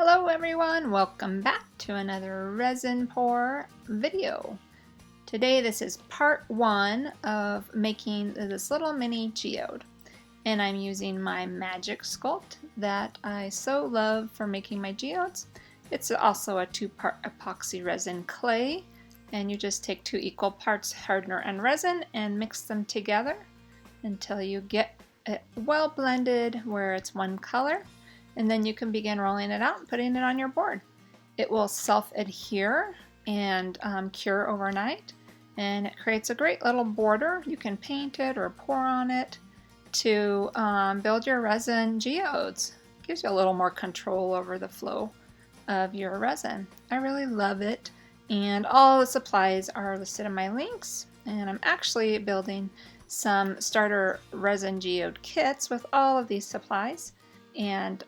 Hello everyone, welcome back to another resin pour video. Today this is part one of making this little mini geode, and I'm using my magic sculpt that I so love for making my geodes. It's also a two-part epoxy resin clay, and you just take 2 equal parts hardener and resin and mix them together until you get it well blended where it's one color. And then you can begin rolling it out and putting it on your board. It will self-adhere and cure overnight, and it creates a great little border. You can paint it or pour on it to build your resin geodes. It gives you a little more control over the flow of your resin. I really love it, and all the supplies are listed in my links, and I'm actually building some starter resin geode kits with all of these supplies, and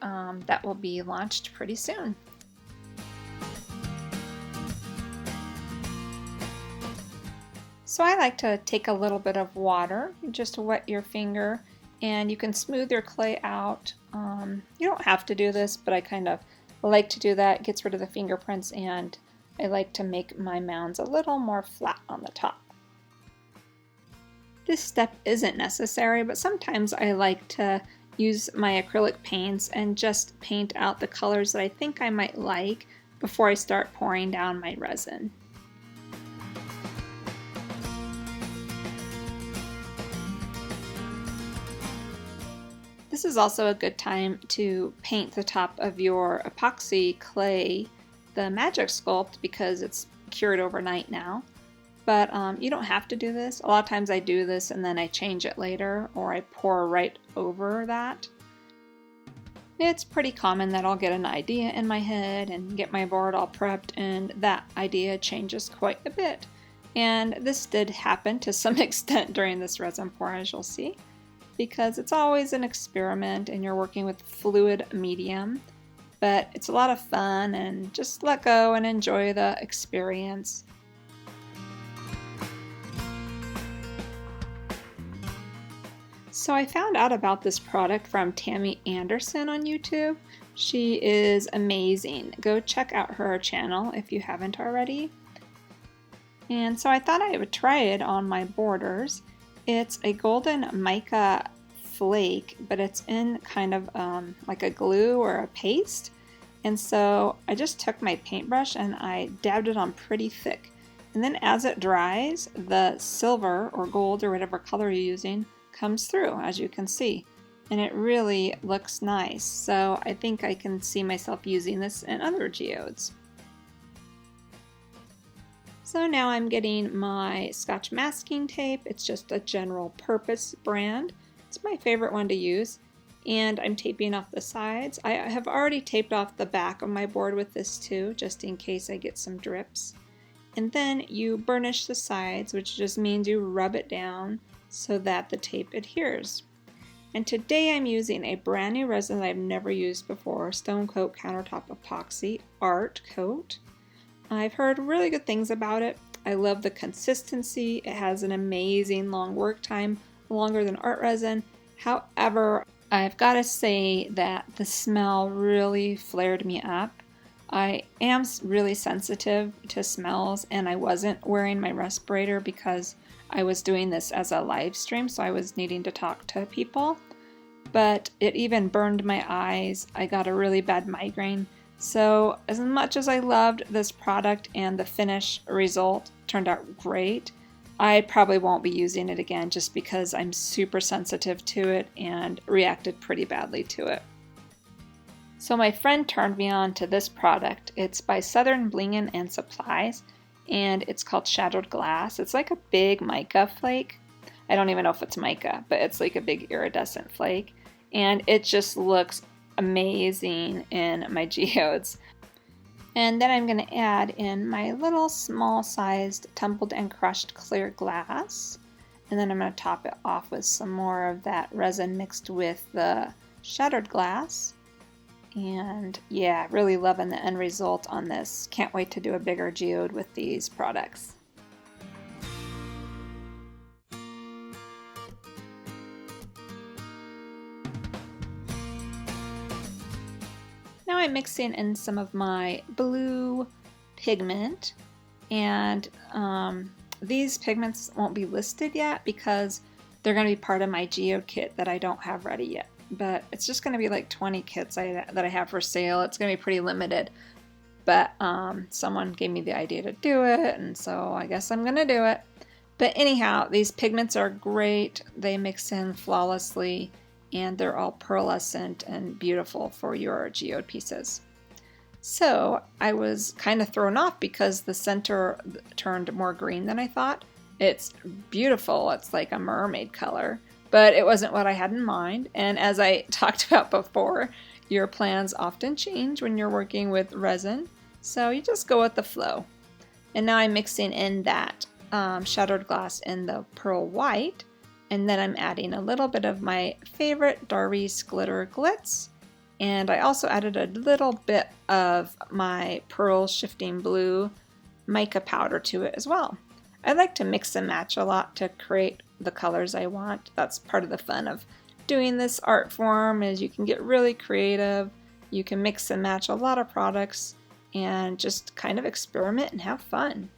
that will be launched pretty soon. So I like to take a little bit of water, just wet your finger, and you can smooth your clay out. You don't have to do this, but I kind of like to do that. It gets rid of the fingerprints, and I like to make my mounds a little more flat on the top. This step isn't necessary, but sometimes I like to use my acrylic paints and just paint out the colors that I think I might like before I start pouring down my resin. This is also a good time to paint the top of your epoxy clay, the Magic Sculpt, because it's cured overnight now. But you don't have to do this. A lot of times I do this and then I change it later, or I pour right over that. It's pretty common that I'll get an idea in my head and get my board all prepped, and that idea changes quite a bit. And this did happen to some extent during this resin pour, as you'll see, because it's always an experiment and you're working with fluid medium. But it's a lot of fun, and just let go and enjoy the experience. So I found out about this product from Tammy on YouTube. She is amazing. Go check out her channel if you haven't already. And so I thought I would try it on my borders. It's a golden mica flake, but it's in kind of like a glue or a paste. And so I just took my paintbrush and I dabbed it on pretty thick. And then as it dries, the silver or gold or whatever color you're using comes through, as you can see, and it really looks nice. So I think I can see myself using this in other geodes. So now I'm getting my Scotch masking tape. It's just a general purpose brand. It's my favorite one to use, and I'm taping off the sides. I have already taped off the back of my board with this too, just in case I get some drips. And then you burnish the sides, which just means you rub it down so that the tape adheres. And today I'm using a brand new resin that I've never used before, Stone Coat Countertop Epoxy Art Coat. I've heard really good things about it. I love the consistency. It has an amazing long work time, longer than art resin. However, I've got to say that the smell really flared me up. I am really sensitive to smells, and I wasn't wearing my respirator because I was doing this as a live stream, so I was needing to talk to people. But it even burned my eyes. I got a really bad migraine. So as much as I loved this product and the finish result turned out great, I probably won't be using it again just because I'm super sensitive to it and reacted pretty badly to it. So my friend turned me on to this product. It's by Southern Blingin' and Supplies, and it's called Shattered Glass. It's like a big mica flake. I don't even know if it's mica, but it's like a big iridescent flake, and it just looks amazing in my geodes. And then I'm going to add in my little small sized tumbled and crushed clear glass, and then I'm going to top it off with some more of that resin mixed with the shattered glass. And yeah, really loving the end result on this. Can't wait to do a bigger geode with these products. Now I'm mixing in some of my blue pigment, and these pigments won't be listed yet because they're going to be part of my geode kit that I don't have ready yet. But it's just going to be like 20 kits that I have for sale. It's going to be pretty limited. But someone gave me the idea to do it, and so I guess I'm going to do it. But anyhow, these pigments are great. They mix in flawlessly, and they're all pearlescent and beautiful for your geode pieces. So I was kind of thrown off because the center turned more green than I thought. It's beautiful. It's like a mermaid color, but it wasn't what I had in mind. And as I talked about before, your plans often change when you're working with resin, so you just go with the flow. And now I'm mixing in that shattered glass in the pearl white, and then I'm adding a little bit of my favorite Darice glitter Glitz, and I also added a little bit of my pearl shifting blue mica powder to it as well. I like to mix and match a lot to create the colors I want. That's part of the fun of doing this art form, is you can get really creative. You can mix and match a lot of products and just kind of experiment and have fun.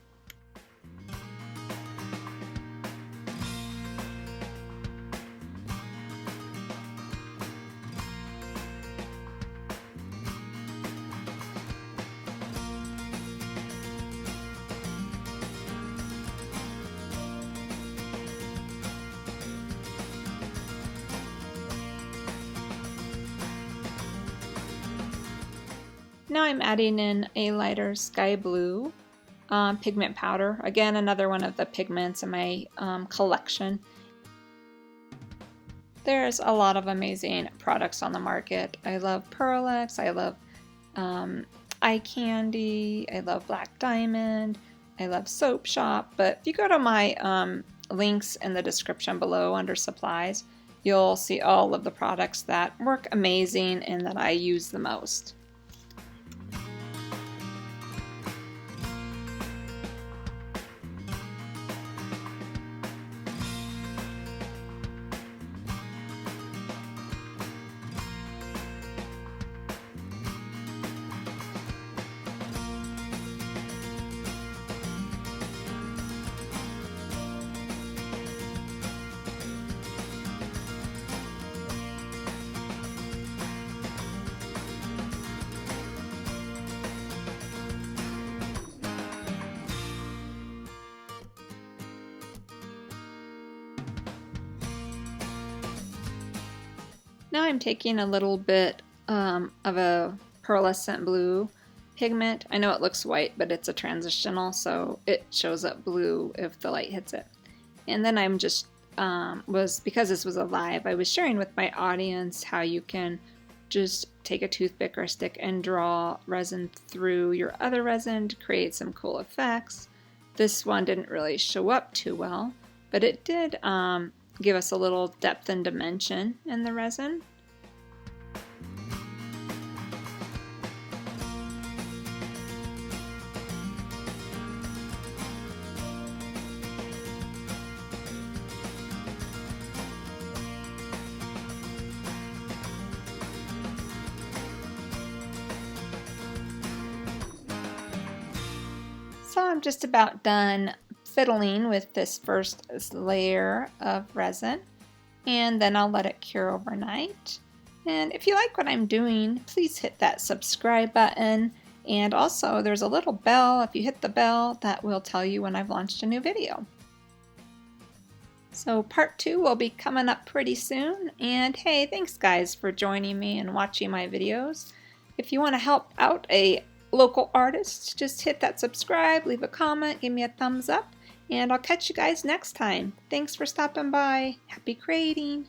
Now I'm adding in a lighter sky blue pigment powder. Again, another one of the pigments in my collection. There's a lot of amazing products on the market. I love Pearlex, I love Eye Candy, I love Black Diamond, I love Soap Shop. But if you go to my links in the description below under supplies, you'll see all of the products that work amazing and that I use the most. Now I'm taking a little bit of a pearlescent blue pigment. I know it looks white, but it's a transitional, so it shows up blue if the light hits it. And then I'm just, because this was a live, I was sharing with my audience how you can just take a toothpick or a stick and draw resin through your other resin to create some cool effects. This one didn't really show up too well, but it did give us a little depth and dimension in the resin. So I'm just about done fiddling with this first layer of resin, and then I'll let it cure overnight. And if you like what I'm doing, please hit that subscribe button, and also there's a little bell. If you hit the bell, that will tell you when I've launched a new video. So part 2 will be coming up pretty soon, and hey, thanks guys for joining me and watching my videos. If you want to help out a local artist, just hit that subscribe, leave a comment, give me a thumbs up, and I'll catch you guys next time. Thanks for stopping by. Happy creating!